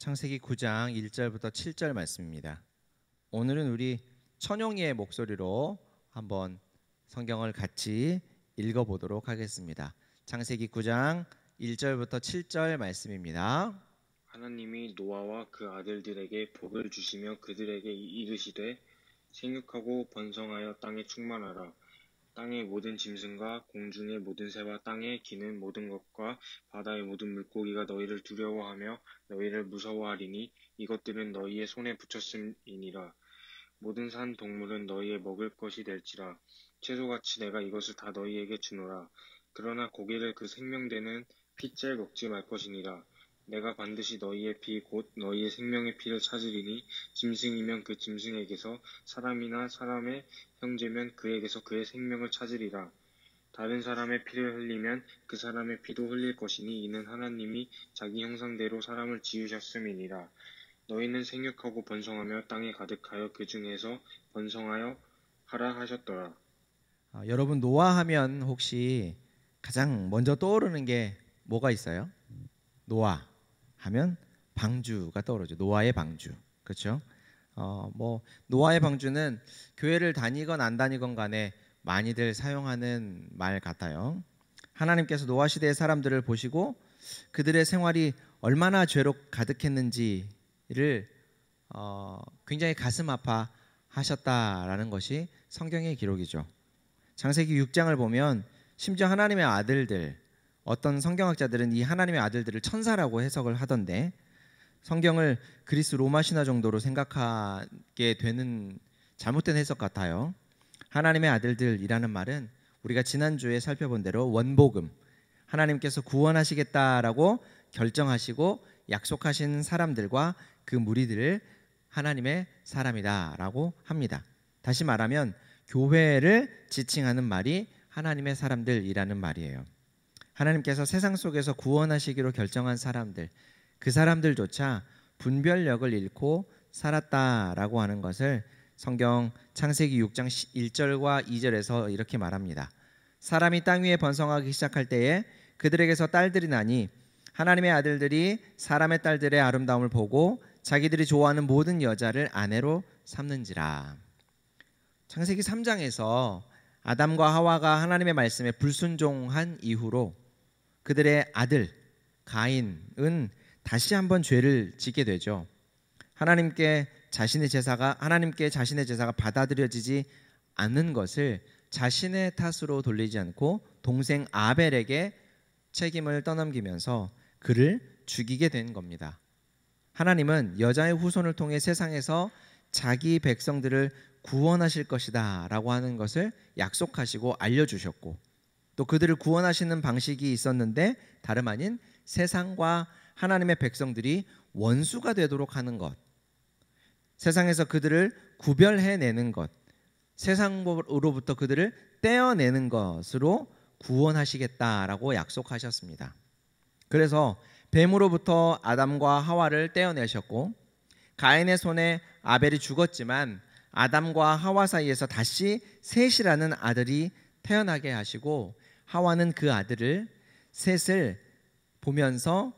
창세기 9장 1절부터 7절 말씀입니다. 오늘은 우리 천용이의 목소리로 한번 성경을 같이 읽어보도록 하겠습니다. 창세기 9장 1절부터 7절 말씀입니다. 하나님이 노아와 그 아들들에게 복을 주시며 그들에게 이르시되 생육하고 번성하여 땅에 충만하라. 땅의 모든 짐승과 공중의 모든 새와 땅에 기는 모든 것과 바다의 모든 물고기가 너희를 두려워하며 너희를 무서워하리니 이것들은 너희의 손에 붙였음이니라. 모든 산 동물은 너희의 먹을 것이 될지라. 채소같이 내가 이것을 다 너희에게 주노라. 그러나 고기를 그 생명되는 피째 먹지 말 것이니라. 내가 반드시 너희의 피 곧 너희의 생명의 피를 찾으리니 짐승이면 그 짐승에게서 사람이나 사람의 형제면 그에게서 그의 생명을 찾으리라. 다른 사람의 피를 흘리면 그 사람의 피도 흘릴 것이니 이는 하나님이 자기 형상대로 사람을 지으셨음이니라. 너희는 생육하고 번성하며 땅에 가득하여 그 중에서 번성하여 하라 하셨더라. 여러분 노아하면 혹시 가장 먼저 떠오르는 게 뭐가 있어요? 노아 하면 방주가 떠오르죠. 노아의 방주, 그렇죠? 노아의 방주는 교회를 다니건 안 다니건 간에 많이들 사용하는 말 같아요. 하나님께서 노아 시대의 사람들을 보시고 그들의 생활이 얼마나 죄로 가득했는지를 굉장히 가슴 아파 하셨다라는 것이 성경의 기록이죠. 창세기 6장을 보면 심지어 하나님의 아들들, 어떤 성경학자들은 이 하나님의 아들들을 천사라고 해석을 하던데 성경을 그리스 로마 신화 정도로 생각하게 되는 잘못된 해석 같아요. 하나님의 아들들이라는 말은 우리가 지난주에 살펴본 대로 원복음, 하나님께서 구원하시겠다라고 결정하시고 약속하신 사람들과 그 무리들을 하나님의 사람이다라고 합니다. 다시 말하면 교회를 지칭하는 말이 하나님의 사람들이라는 말이에요. 하나님께서 세상 속에서 구원하시기로 결정한 사람들, 그 사람들조차 분별력을 잃고 살았다라고 하는 것을 성경 창세기 6장 1절과 2절에서 이렇게 말합니다. 사람이 땅 위에 번성하기 시작할 때에 그들에게서 딸들이 나니 하나님의 아들들이 사람의 딸들의 아름다움을 보고 자기들이 좋아하는 모든 여자를 아내로 삼는지라. 창세기 3장에서 아담과 하와가 하나님의 말씀에 불순종한 이후로 그들의 아들 가인은 다시 한번 죄를 짓게 되죠. 하나님께 자신의 제사가 받아들여지지 않는 것을 자신의 탓으로 돌리지 않고 동생 아벨에게 책임을 떠넘기면서 그를 죽이게 된 겁니다. 하나님은 여자의 후손을 통해 세상에서 자기 백성들을 구원하실 것이다 라고 하는 것을 약속하시고 알려주셨고 또 그들을 구원하시는 방식이 있었는데 다름 아닌 세상과 하나님의 백성들이 원수가 되도록 하는 것, 세상에서 그들을 구별해내는 것, 세상으로부터 그들을 떼어내는 것으로 구원하시겠다라고 약속하셨습니다. 그래서 뱀으로부터 아담과 하와를 떼어내셨고 가인의 손에 아벨이 죽었지만 아담과 하와 사이에서 다시 셋이라는 아들이 태어나게 하시고 하와는 그 아들을 셋을 보면서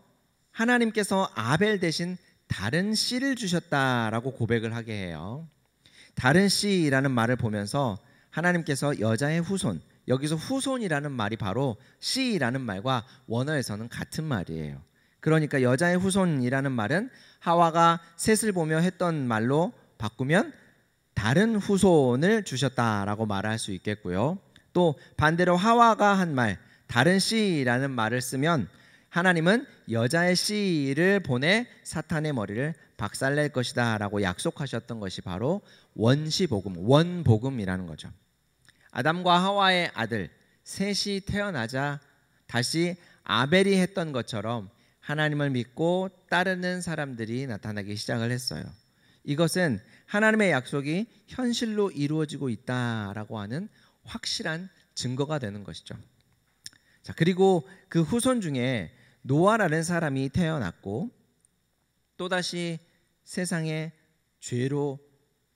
하나님께서 아벨 대신 다른 씨를 주셨다라고 고백을 하게 해요. 다른 씨라는 말을 보면서 하나님께서 여자의 후손, 여기서 후손이라는 말이 바로 씨라는 말과 원어에서는 같은 말이에요. 그러니까 여자의 후손이라는 말은 하와가 셋을 보며 했던 말로 바꾸면 다른 후손을 주셨다라고 말할 수 있겠고요. 또 반대로 하와가 한 말, 다른 씨라는 말을 쓰면 하나님은 여자의 씨를 보내 사탄의 머리를 박살낼 것이다 라고 약속하셨던 것이 바로 원시복음, 원복음이라는 거죠. 아담과 하와의 아들 셋이 태어나자 다시 아벨이 했던 것처럼 하나님을 믿고 따르는 사람들이 나타나기 시작을 했어요. 이것은 하나님의 약속이 현실로 이루어지고 있다라고 하는 확실한 증거가 되는 것이죠. 자, 그리고 그 후손 중에 노아라는 사람이 태어났고 또다시 세상에 죄로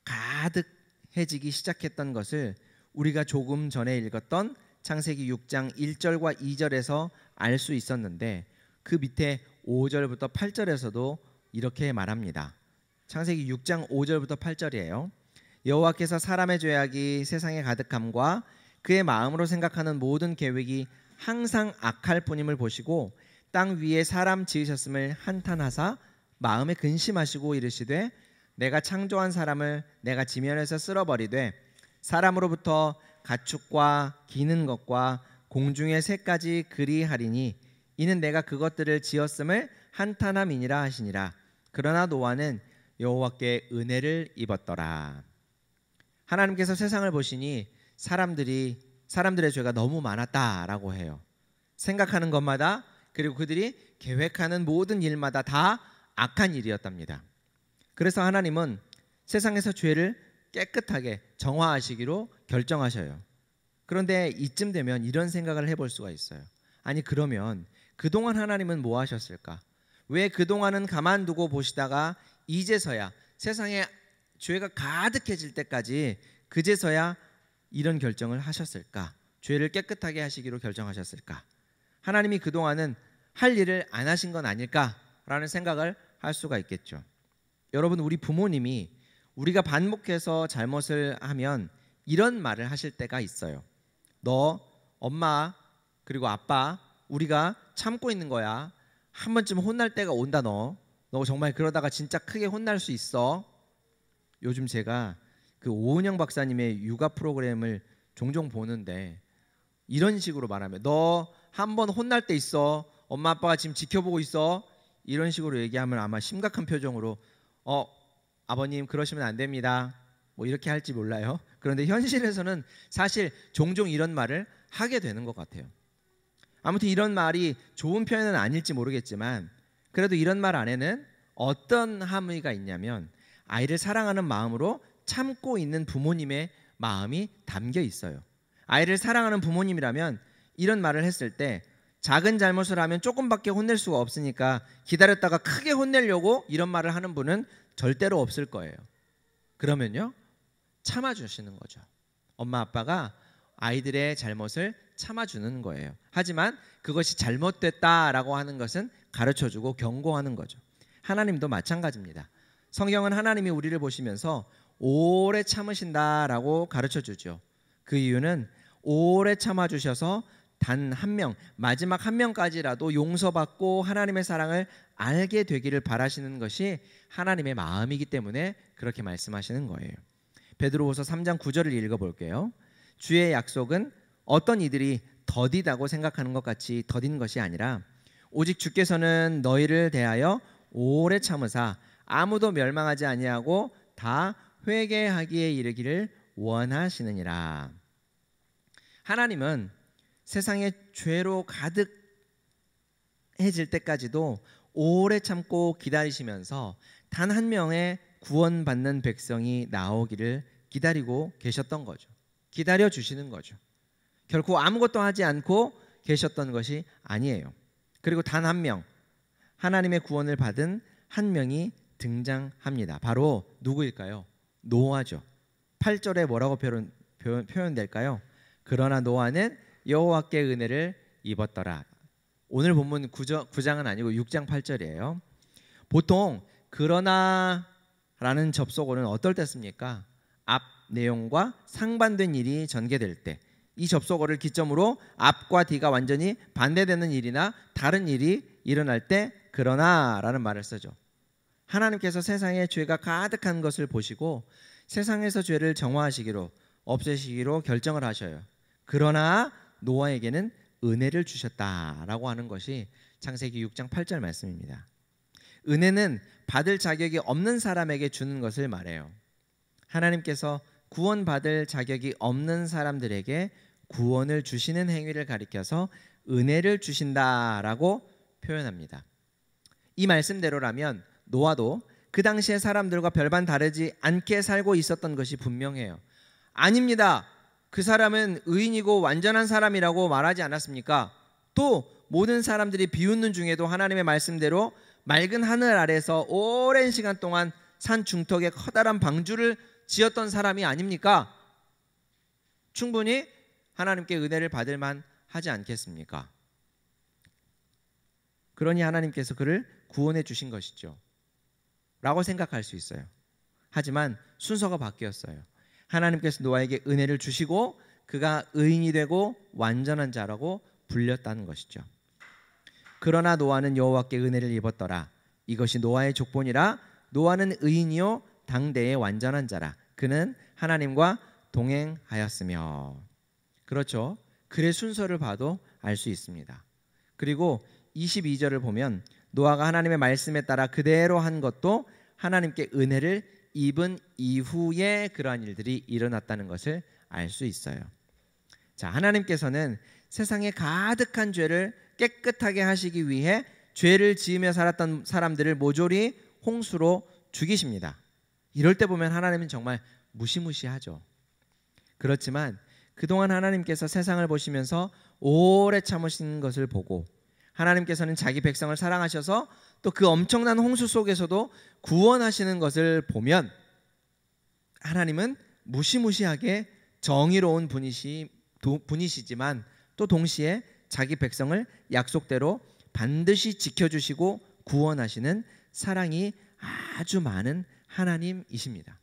가득해지기 시작했던 것을 우리가 조금 전에 읽었던 창세기 6장 1절과 2절에서 알 수 있었는데 그 밑에 5절부터 8절에서도 이렇게 말합니다. 창세기 6장 5절부터 8절이에요. 여호와께서 사람의 죄악이 세상에 가득함과 그의 마음으로 생각하는 모든 계획이 항상 악할 뿐임을 보시고 땅 위에 사람 지으셨음을 한탄하사 마음에 근심하시고 이르시되 내가 창조한 사람을 내가 지면에서 쓸어버리되 사람으로부터 가축과 기는 것과 공중의 새까지 그리하리니 이는 내가 그것들을 지었음을 한탄함이니라 하시니라. 그러나 노아는 여호와께 은혜를 입었더라. 하나님께서 세상을 보시니 사람들의 죄가 너무 많았다라고 해요. 생각하는 것마다 그리고 그들이 계획하는 모든 일마다 다 악한 일이었답니다. 그래서 하나님은 세상에서 죄를 깨끗하게 정화하시기로 결정하셔요. 그런데 이쯤 되면 이런 생각을 해볼 수가 있어요. 아니 그러면 그동안 하나님은 뭐 하셨을까? 왜 그동안은 가만두고 보시다가 이제서야 세상에 죄가 가득해질 때까지 그제서야 이런 결정을 하셨을까? 죄를 깨끗하게 하시기로 결정하셨을까? 하나님이 그동안은 할 일을 안 하신 건 아닐까라는 생각을 할 수가 있겠죠. 여러분, 우리 부모님이 우리가 반복해서 잘못을 하면 이런 말을 하실 때가 있어요. 너 엄마 그리고 아빠 우리가 참고 있는 거야. 한 번쯤 혼날 때가 온다. 너 정말 그러다가 진짜 크게 혼날 수 있어. 요즘 제가 그 오은영 박사님의 육아 프로그램을 종종 보는데 이런 식으로 말하면 너 한 번 혼날 때 있어. 엄마 아빠가 지금 지켜보고 있어. 이런 식으로 얘기하면 아마 심각한 표정으로 아버님 그러시면 안 됩니다. 뭐 이렇게 할지 몰라요. 그런데 현실에서는 사실 종종 이런 말을 하게 되는 것 같아요. 아무튼 이런 말이 좋은 표현은 아닐지 모르겠지만 그래도 이런 말 안에는 어떤 함의가 있냐면 아이를 사랑하는 마음으로 참고 있는 부모님의 마음이 담겨 있어요. 아이를 사랑하는 부모님이라면 이런 말을 했을 때 작은 잘못을 하면 조금밖에 혼낼 수가 없으니까 기다렸다가 크게 혼내려고 이런 말을 하는 분은 절대로 없을 거예요. 그러면요 참아주시는 거죠. 엄마 아빠가 아이들의 잘못을 참아주는 거예요. 하지만 그것이 잘못됐다라고 하는 것은 가르쳐주고 경고하는 거죠. 하나님도 마찬가지입니다. 성경은 하나님이 우리를 보시면서 오래 참으신다라고 가르쳐주죠. 그 이유는 오래 참아주셔서 단 한 명, 마지막 한 명까지라도 용서받고 하나님의 사랑을 알게 되기를 바라시는 것이 하나님의 마음이기 때문에 그렇게 말씀하시는 거예요. 베드로후서 3장 9절을 읽어볼게요. 주의 약속은 어떤 이들이 더디다고 생각하는 것 같이 더딘 것이 아니라 오직 주께서는 너희를 대하여 오래 참으사 아무도 멸망하지 아니하고 다 회개하기에 이르기를 원하시느니라. 하나님은 세상에 죄로 가득해질 때까지도 오래 참고 기다리시면서 단 한 명의 구원받는 백성이 나오기를 기다리고 계셨던 거죠. 기다려 주시는 거죠. 결코 아무것도 하지 않고 계셨던 것이 아니에요. 그리고 단 한 명, 하나님의 구원을 받은 한 명이 등장합니다. 바로 누구일까요? 노아죠. 8절에 뭐라고 표현될까요? 그러나 노아는 여호와께 은혜를 입었더라. 오늘 본문 9장은 아니고 6장 8절이에요. 보통 그러나라는 접속어는 어떨 때 씁니까? 앞 내용과 상반된 일이 전개될 때, 이 접속어를 기점으로 앞과 뒤가 완전히 반대되는 일이나 다른 일이 일어날 때 그러나라는 말을 쓰죠. 하나님께서 세상에 죄가 가득한 것을 보시고 세상에서 죄를 정화하시기로 없애시기로 결정을 하셔요. 그러나 노아에게는 은혜를 주셨다라고 하는 것이 창세기 6장 8절 말씀입니다. 은혜는 받을 자격이 없는 사람에게 주는 것을 말해요. 하나님께서 구원받을 자격이 없는 사람들에게 구원을 주시는 행위를 가리켜서 은혜를 주신다라고 표현합니다. 이 말씀대로라면 노아도 그 당시의 사람들과 별반 다르지 않게 살고 있었던 것이 분명해요. 아닙니다. 그 사람은 의인이고 완전한 사람이라고 말하지 않았습니까? 또 모든 사람들이 비웃는 중에도 하나님의 말씀대로 맑은 하늘 아래서 오랜 시간 동안 산 중턱에 커다란 방주를 지었던 사람이 아닙니까? 충분히 하나님께 은혜를 받을 만하지 않겠습니까? 그러니 하나님께서 그를 구원해 주신 것이죠. 라고 생각할 수 있어요. 하지만 순서가 바뀌었어요. 하나님께서 노아에게 은혜를 주시고 그가 의인이 되고 완전한 자라고 불렸다는 것이죠. 그러나 노아는 여호와께 은혜를 입었더라. 이것이 노아의 족본이라. 노아는 의인이요 당대의 완전한 자라. 그는 하나님과 동행하였으며. 그렇죠. 글의 순서를 봐도 알 수 있습니다. 그리고 22절을 보면 노아가 하나님의 말씀에 따라 그대로 한 것도 하나님께 은혜를 입은 이후에 그러한 일들이 일어났다는 것을 알 수 있어요. 자, 하나님께서는 세상에 가득한 죄를 깨끗하게 하시기 위해 죄를 지으며 살았던 사람들을 모조리 홍수로 죽이십니다. 이럴 때 보면 하나님은 정말 무시무시하죠. 그렇지만 그동안 하나님께서 세상을 보시면서 오래 참으신 것을 보고 하나님께서는 자기 백성을 사랑하셔서 또 그 엄청난 홍수 속에서도 구원하시는 것을 보면 하나님은 무시무시하게 정의로운 분이시지만 또 동시에 자기 백성을 약속대로 반드시 지켜주시고 구원하시는 사랑이 아주 많은 하나님이십니다.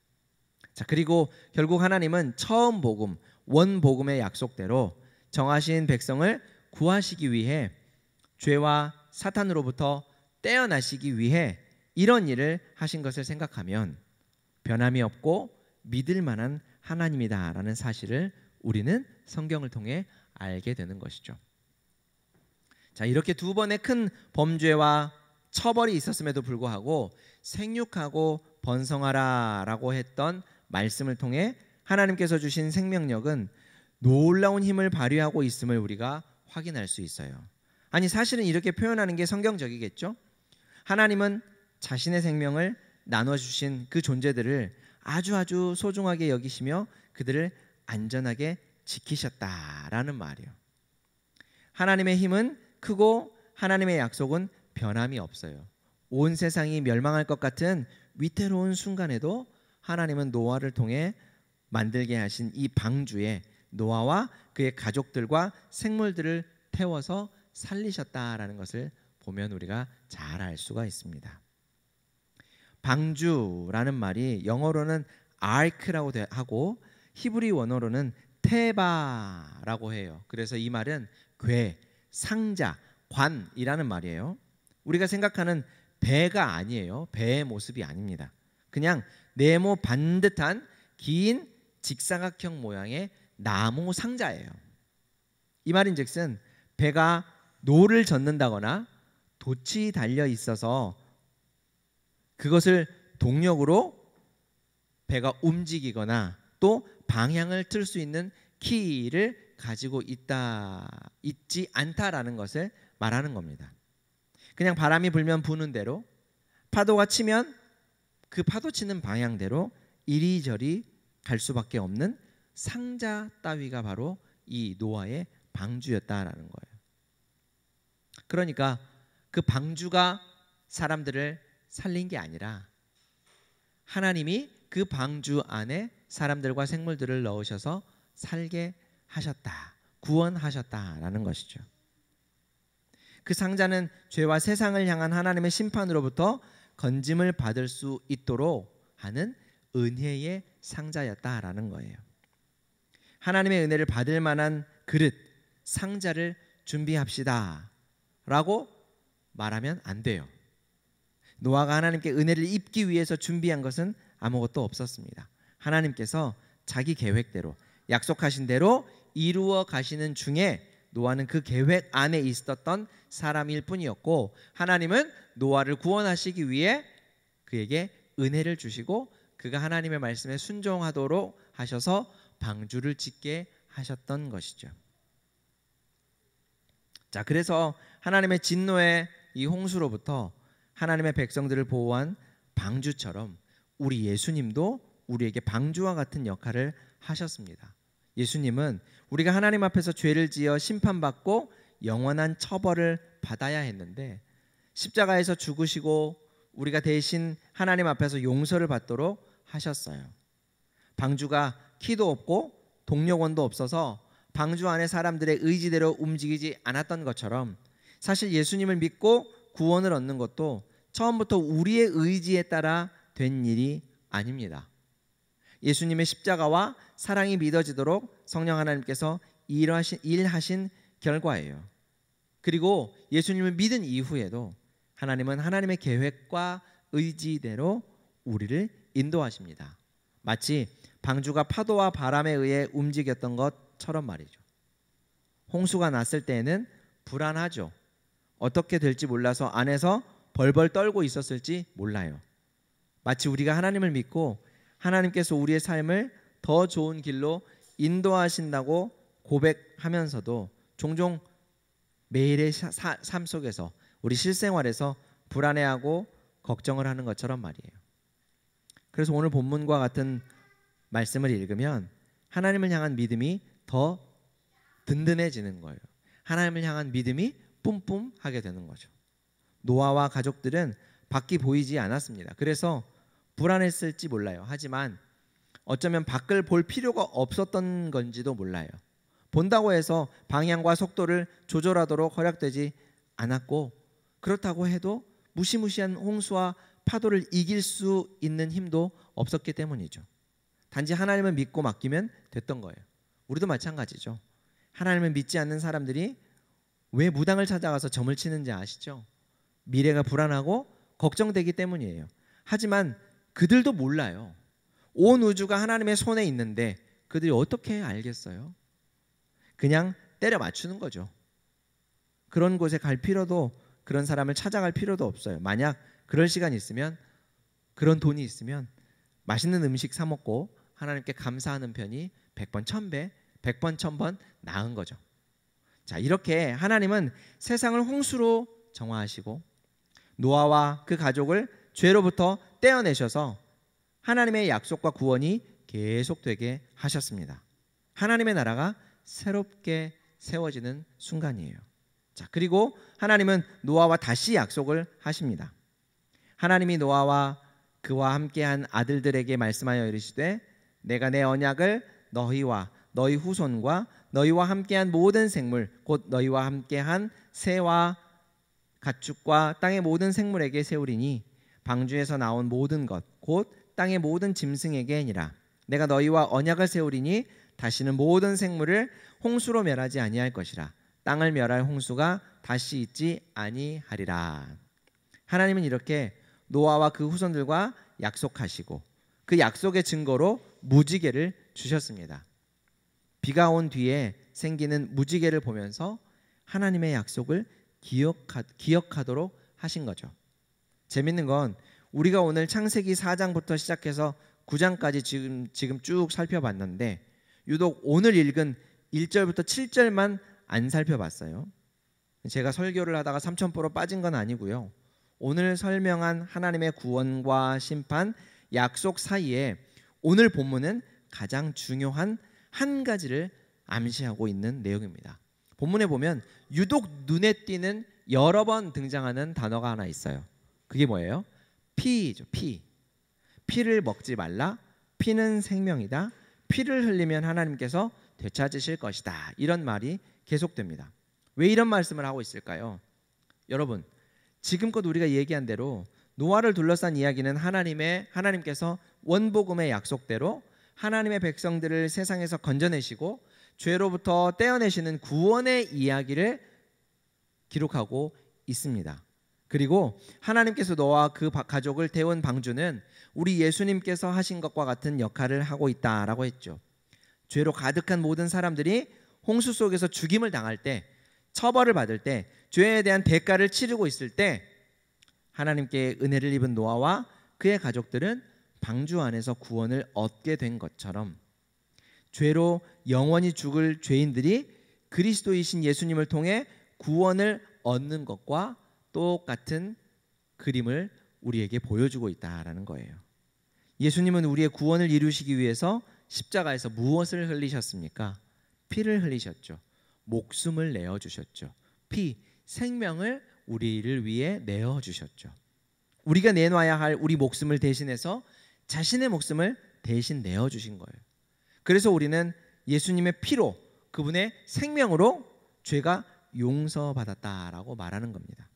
자, 그리고 결국 하나님은 처음 복음, 원복음의 약속대로 정하신 백성을 구하시기 위해 죄와 사탄으로부터 떼어나시기 위해 이런 일을 하신 것을 생각하면 변함이 없고 믿을 만한 하나님이다라는 사실을 우리는 성경을 통해 알게 되는 것이죠. 자, 이렇게 두 번의 큰 범죄와 처벌이 있었음에도 불구하고 생육하고 번성하라라고 했던 말씀을 통해 하나님께서 주신 생명력은 놀라운 힘을 발휘하고 있음을 우리가 확인할 수 있어요. 아니, 사실은 이렇게 표현하는 게 성경적이겠죠? 하나님은 자신의 생명을 나눠주신 그 존재들을 아주 소중하게 여기시며 그들을 안전하게 지키셨다라는 말이에요. 하나님의 힘은 크고 하나님의 약속은 변함이 없어요. 온 세상이 멸망할 것 같은 위태로운 순간에도 하나님은 노아를 통해 만들게 하신 이 방주에 노아와 그의 가족들과 생물들을 태워서 살리셨다라는 것을 보면 우리가 잘 알 수가 있습니다. 방주라는 말이 영어로는 ark라고 하고 히브리 원어로는 테바라고 해요. 그래서 이 말은 궤, 상자, 관이라는 말이에요. 우리가 생각하는 배가 아니에요. 배의 모습이 아닙니다. 그냥 네모 반듯한 긴 직사각형 모양의 나무 상자예요. 이 말인즉슨 배가 노를 젓는다거나 돛이 달려 있어서 그것을 동력으로 배가 움직이거나 또 방향을 틀 수 있는 키를 가지고 있지 않다라는 것을 말하는 겁니다. 그냥 바람이 불면 부는 대로 파도가 치면 그 파도 치는 방향대로 이리저리 갈 수밖에 없는 상자 따위가 바로 이 노아의 방주였다라는 거예요. 그러니까 그 방주가 사람들을 살린 게 아니라 하나님이 그 방주 안에 사람들과 생물들을 넣으셔서 살게 하셨다, 구원하셨다라는 것이죠. 그 상자는 죄와 세상을 향한 하나님의 심판으로부터 건짐을 받을 수 있도록 하는 은혜의 상자였다라는 거예요. 하나님의 은혜를 받을 만한 그릇, 상자를 준비합시다 라고 말하면 안 돼요. 노아가 하나님께 은혜를 입기 위해서 준비한 것은 아무것도 없었습니다. 하나님께서 자기 계획대로 약속하신 대로 이루어 가시는 중에 노아는 그 계획 안에 있었던 사람일 뿐이었고 하나님은 노아를 구원하시기 위해 그에게 은혜를 주시고 그가 하나님의 말씀에 순종하도록 하셔서 방주를 짓게 하셨던 것이죠. 자, 그래서 하나님의 진노의 이 홍수로부터 하나님의 백성들을 보호한 방주처럼 우리 예수님도 우리에게 방주와 같은 역할을 하셨습니다. 예수님은 우리가 하나님 앞에서 죄를 지어 심판받고 영원한 처벌을 받아야 했는데 십자가에서 죽으시고 우리가 대신 하나님 앞에서 용서를 받도록 하셨어요. 방주가 키도 없고 동력원도 없어서 방주 안에 사람들의 의지대로 움직이지 않았던 것처럼 사실 예수님을 믿고 구원을 얻는 것도 처음부터 우리의 의지에 따라 된 일이 아닙니다. 예수님의 십자가와 사랑이 믿어지도록 성령 하나님께서 일하신 결과예요. 그리고 예수님을 믿은 이후에도 하나님은 하나님의 계획과 의지대로 우리를 인도하십니다. 마치 방주가 파도와 바람에 의해 움직였던 것처럼 말이죠. 홍수가 났을 때에는 불안하죠. 어떻게 될지 몰라서 안에서 벌벌 떨고 있었을지 몰라요. 마치 우리가 하나님을 믿고 하나님께서 우리의 삶을 더 좋은 길로 인도하신다고 고백하면서도 종종 매일의 삶 속에서 우리 실생활에서 불안해하고 걱정을 하는 것처럼 말이에요. 그래서 오늘 본문과 같은 말씀을 읽으면 하나님을 향한 믿음이 더 든든해지는 거예요. 하나님을 향한 믿음이 뿜뿜하게 되는 거죠. 노아와 가족들은 밖이 보이지 않았습니다. 그래서 불안했을지 몰라요. 하지만 어쩌면 밖을 볼 필요가 없었던 건지도 몰라요. 본다고 해서 방향과 속도를 조절하도록 허락되지 않았고, 그렇다고 해도 무시무시한 홍수와 파도를 이길 수 있는 힘도 없었기 때문이죠. 단지 하나님을 믿고 맡기면 됐던 거예요. 우리도 마찬가지죠. 하나님을 믿지 않는 사람들이 왜 무당을 찾아가서 점을 치는지 아시죠? 미래가 불안하고 걱정되기 때문이에요. 하지만 그들도 몰라요. 온 우주가 하나님의 손에 있는데 그들이 어떻게 알겠어요? 그냥 때려 맞추는 거죠. 그런 곳에 갈 필요도, 그런 사람을 찾아갈 필요도 없어요. 만약 그럴 시간이 있으면, 그런 돈이 있으면 맛있는 음식 사 먹고 하나님께 감사하는 편이 100번 1000배 100번 1000번 나은 거죠. 자, 이렇게 하나님은 세상을 홍수로 정화하시고 노아와 그 가족을 죄로부터 떼어내셔서 하나님의 약속과 구원이 계속되게 하셨습니다. 하나님의 나라가 새롭게 세워지는 순간이에요. 자, 그리고 하나님은 노아와 다시 약속을 하십니다. 하나님이 노아와 그와 함께한 아들들에게 말씀하여 이르시되 내가 내 언약을 너희와 너희 후손과 너희와 함께한 모든 생물 곧 너희와 함께한 새와 가축과 땅의 모든 생물에게 세우리니 방주에서 나온 모든 것 곧 땅의 모든 짐승에게니라. 내가 너희와 언약을 세우리니 다시는 모든 생물을 홍수로 멸하지 아니할 것이라. 땅을 멸할 홍수가 다시 있지 아니하리라. 하나님은 이렇게 노아와 그 후손들과 약속하시고 그 약속의 증거로 무지개를 주셨습니다. 비가 온 뒤에 생기는 무지개를 보면서 하나님의 약속을 기억하도록 하신 거죠. 재밌는 건 우리가 오늘 창세기 4장부터 시작해서 9장까지 지금 쭉 살펴봤는데 유독 오늘 읽은 1절부터 7절만 안 살펴봤어요. 제가 설교를 하다가 삼천포로 빠진 건 아니고요. 오늘 설명한 하나님의 구원과 심판, 약속 사이에 오늘 본문은 가장 중요한 한 가지를 암시하고 있는 내용입니다. 본문에 보면 유독 눈에 띄는 여러 번 등장하는 단어가 하나 있어요. 그게 뭐예요? 피죠. 피. 피를 먹지 말라. 피는 생명이다. 피를 흘리면 하나님께서 되찾으실 것이다. 이런 말이 계속됩니다. 왜 이런 말씀을 하고 있을까요? 여러분, 지금껏 우리가 얘기한 대로 노아를 둘러싼 이야기는 하나님께서 원복음의 약속대로 하나님의 백성들을 세상에서 건져내시고 죄로부터 떼어내시는 구원의 이야기를 기록하고 있습니다. 그리고 하나님께서 노아와 그 가족을 태운 방주는 우리 예수님께서 하신 것과 같은 역할을 하고 있다라고 했죠. 죄로 가득한 모든 사람들이 홍수 속에서 죽임을 당할 때, 처벌을 받을 때, 죄에 대한 대가를 치르고 있을 때 하나님께 은혜를 입은 노아와 그의 가족들은 방주 안에서 구원을 얻게 된 것처럼 죄로 영원히 죽을 죄인들이 그리스도이신 예수님을 통해 구원을 얻는 것과 똑같은 그림을 우리에게 보여주고 있다라는 거예요. 예수님은 우리의 구원을 이루시기 위해서 십자가에서 무엇을 흘리셨습니까? 피를 흘리셨죠. 목숨을 내어주셨죠. 피, 생명을 우리를 위해 내어주셨죠. 우리가 내놔야 할 우리 목숨을 대신해서 자신의 목숨을 대신 내어주신 거예요. 그래서 우리는 예수님의 피로, 그분의 생명으로 죄가 용서받았다라고 말하는 겁니다.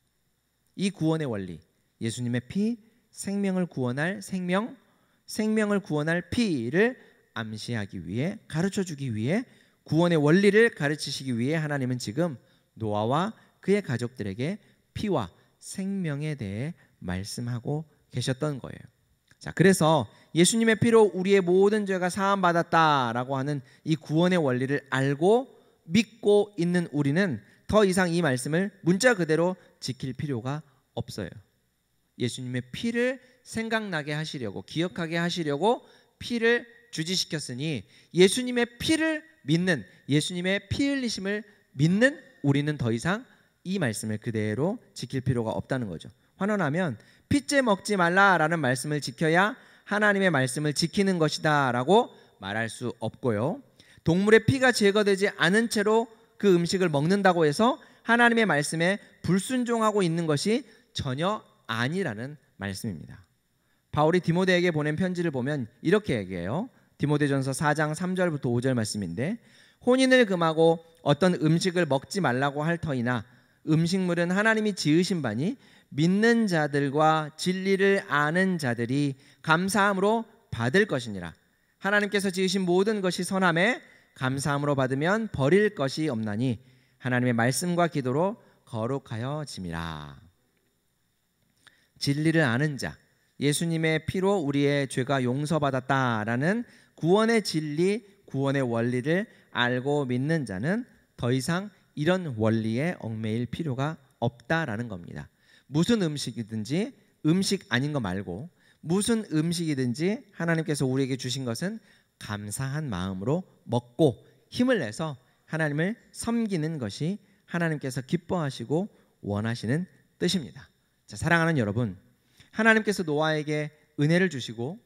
이 구원의 원리, 예수님의 피, 생명을 구원할 생명을 구원할 피를 암시하기 위해, 가르쳐주기 위해, 구원의 원리를 가르치시기 위해 하나님은 지금 노아와 그의 가족들에게 피와 생명에 대해 말씀하고 계셨던 거예요. 자, 그래서 예수님의 피로 우리의 모든 죄가 사함받았다라고 하는 이 구원의 원리를 알고 믿고 있는 우리는 더 이상 이 말씀을 문자 그대로 지킬 필요가 없어요. 예수님의 피를 생각나게 하시려고, 기억하게 하시려고 피를 주지시켰으니 예수님의 피를 믿는, 예수님의 피 흘리심을 믿는 우리는 더 이상 이 말씀을 그대로 지킬 필요가 없다는 거죠. 환원하면 피째 먹지 말라라는 말씀을 지켜야 하나님의 말씀을 지키는 것이다 라고 말할 수 없고요, 동물의 피가 제거되지 않은 채로 그 음식을 먹는다고 해서 하나님의 말씀에 불순종하고 있는 것이 전혀 아니라는 말씀입니다. 바울이 디모데에게 보낸 편지를 보면 이렇게 얘기해요. 디모데전서 4장 3절부터 5절 말씀인데, 혼인을 금하고 어떤 음식을 먹지 말라고 할 터이나 음식물은 하나님이 지으신 바니 믿는 자들과 진리를 아는 자들이 감사함으로 받을 것이니라. 하나님께서 지으신 모든 것이 선함에 감사함으로 받으면 버릴 것이 없나니 하나님의 말씀과 기도로 거룩하여 짐이라. 진리를 아는 자, 예수님의 피로 우리의 죄가 용서받았다라는 구원의 진리, 구원의 원리를 알고 믿는 자는 더 이상 이런 원리에 얽매일 필요가 없다라는 겁니다. 무슨 음식이든지, 음식 아닌 거 말고 무슨 음식이든지 하나님께서 우리에게 주신 것은 감사한 마음으로 먹고 힘을 내서 하나님을 섬기는 것이 하나님께서 기뻐하시고 원하시는 뜻입니다. 자, 사랑하는 여러분, 하나님께서 노아에게 은혜를 주시고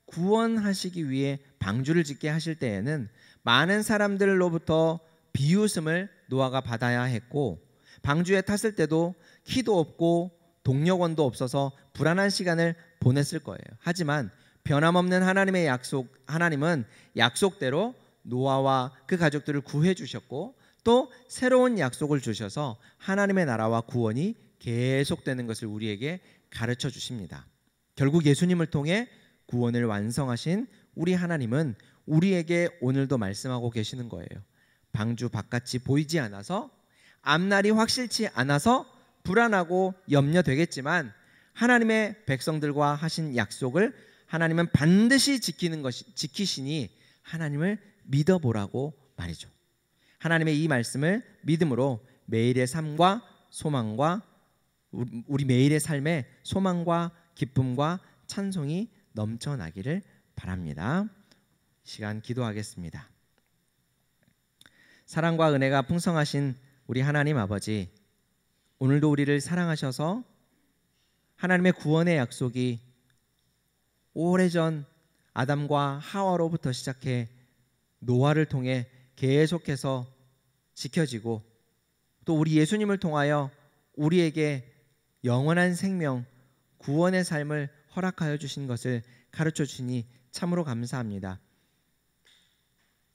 구원하시기 위해 방주를 짓게 하실 때에는 많은 사람들로부터 비웃음을 노아가 받아야 했고, 방주에 탔을 때도 키도 없고 동력원도 없어서 불안한 시간을 보냈을 거예요. 하지만 변함없는 하나님의 약속, 하나님은 약속대로 노아와 그 가족들을 구해 주셨고 또 새로운 약속을 주셔서 하나님의 나라와 구원이 계속되는 것을 우리에게 가르쳐 주십니다. 결국 예수님을 통해 구원을 완성하신 우리 하나님은 우리에게 오늘도 말씀하고 계시는 거예요. 방주 바깥이 보이지 않아서, 앞날이 확실치 않아서 불안하고 염려되겠지만 하나님의 백성들과 하신 약속을 하나님은 반드시 지키시니 하나님을 믿어보라고 말이죠. 하나님의 이 말씀을 믿음으로 매일의 삶과 소망과 우리 매일의 삶에 소망과 기쁨과 찬송이 넘쳐나기를 바랍니다. 시간 기도하겠습니다. 사랑과 은혜가 풍성하신 우리 하나님 아버지, 오늘도 우리를 사랑하셔서 하나님의 구원의 약속이 오래전 아담과 하와로부터 시작해 노아를 통해 계속해서 지켜지고 또 우리 예수님을 통하여 우리에게 영원한 생명, 구원의 삶을 허락하여 주신 것을 가르쳐 주시니 참으로 감사합니다.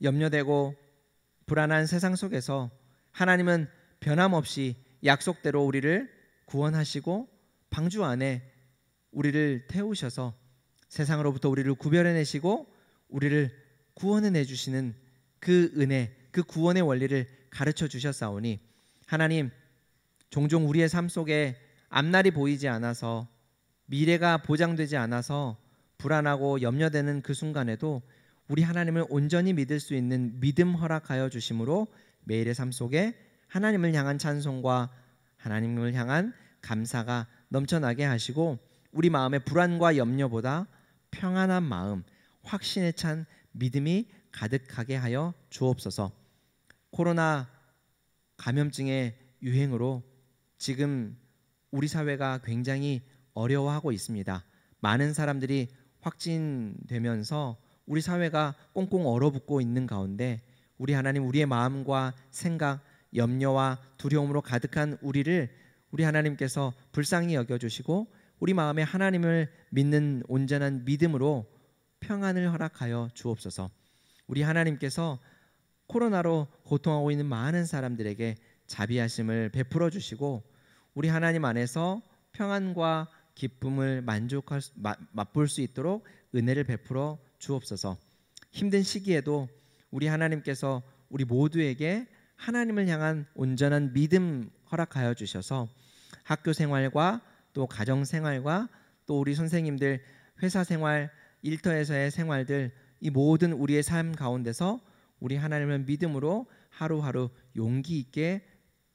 염려되고 불안한 세상 속에서 하나님은 변함없이 약속대로 우리를 구원하시고 방주 안에 우리를 태우셔서 세상으로부터 우리를 구별해내시고 우리를 구원해 주시는 그 은혜, 그 구원의 원리를 가르쳐 주셨사오니 하나님, 종종 우리의 삶 속에 앞날이 보이지 않아서, 미래가 보장되지 않아서 불안하고 염려되는 그 순간에도 우리 하나님을 온전히 믿을 수 있는 믿음 허락하여 주심으로 매일의 삶 속에 하나님을 향한 찬송과 하나님을 향한 감사가 넘쳐나게 하시고 우리 마음의 불안과 염려보다 평안한 마음, 확신에 찬 믿음이 가득하게 하여 주옵소서. 코로나 감염증의 유행으로 지금 우리 사회가 굉장히 어려워하고 있습니다. 많은 사람들이 확진되면서 우리 사회가 꽁꽁 얼어붙고 있는 가운데 우리 하나님, 우리의 마음과 생각, 염려와 두려움으로 가득한 우리를 우리 하나님께서 불쌍히 여겨주시고 우리 마음에 하나님을 믿는 온전한 믿음으로 평안을 허락하여 주옵소서. 우리 하나님께서 코로나로 고통하고 있는 많은 사람들에게 자비하심을 베풀어 주시고 우리 하나님 안에서 평안과 기쁨을 맛볼 수 있도록 은혜를 베풀어 주옵소서. 힘든 시기에도 우리 하나님께서 우리 모두에게 하나님을 향한 온전한 믿음 허락하여 주셔서 학교 생활과 또 가정 생활과 또 우리 선생님들 회사 생활, 일터에서의 생활들, 이 모든 우리의 삶 가운데서 우리 하나님을 믿음으로 하루하루 용기 있게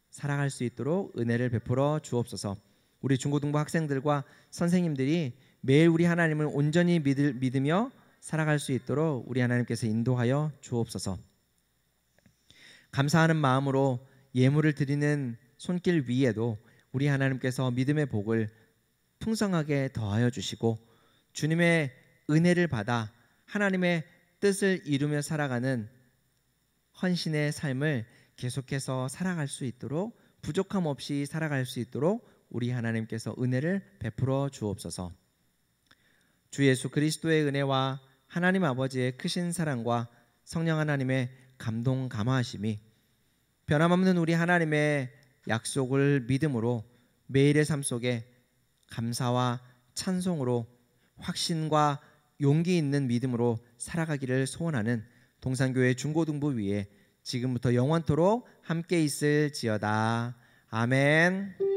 살아갈 수 있도록 은혜를 베풀어 주옵소서. 우리 중고등부 학생들과 선생님들이 매일 우리 하나님을 온전히 믿으며 살아갈 수 있도록 우리 하나님께서 인도하여 주옵소서. 감사하는 마음으로 예물을 드리는 손길 위에도 우리 하나님께서 믿음의 복을 풍성하게 더하여 주시고 주님의 은혜를 받아 하나님의 뜻을 이루며 살아가는 헌신의 삶을 계속해서 살아갈 수 있도록, 부족함 없이 살아갈 수 있도록 우리 하나님께서 은혜를 베풀어 주옵소서. 주 예수 그리스도의 은혜와 하나님 아버지의 크신 사랑과 성령 하나님의 감동 감화하심이 변함없는 우리 하나님의 약속을 믿음으로 매일의 삶 속에 감사와 찬송으로 확신과 용기 있는 믿음으로 살아가기를 소원하는 동산교회 중고등부 위에 지금부터 영원토록 함께 있을지어다. 아멘.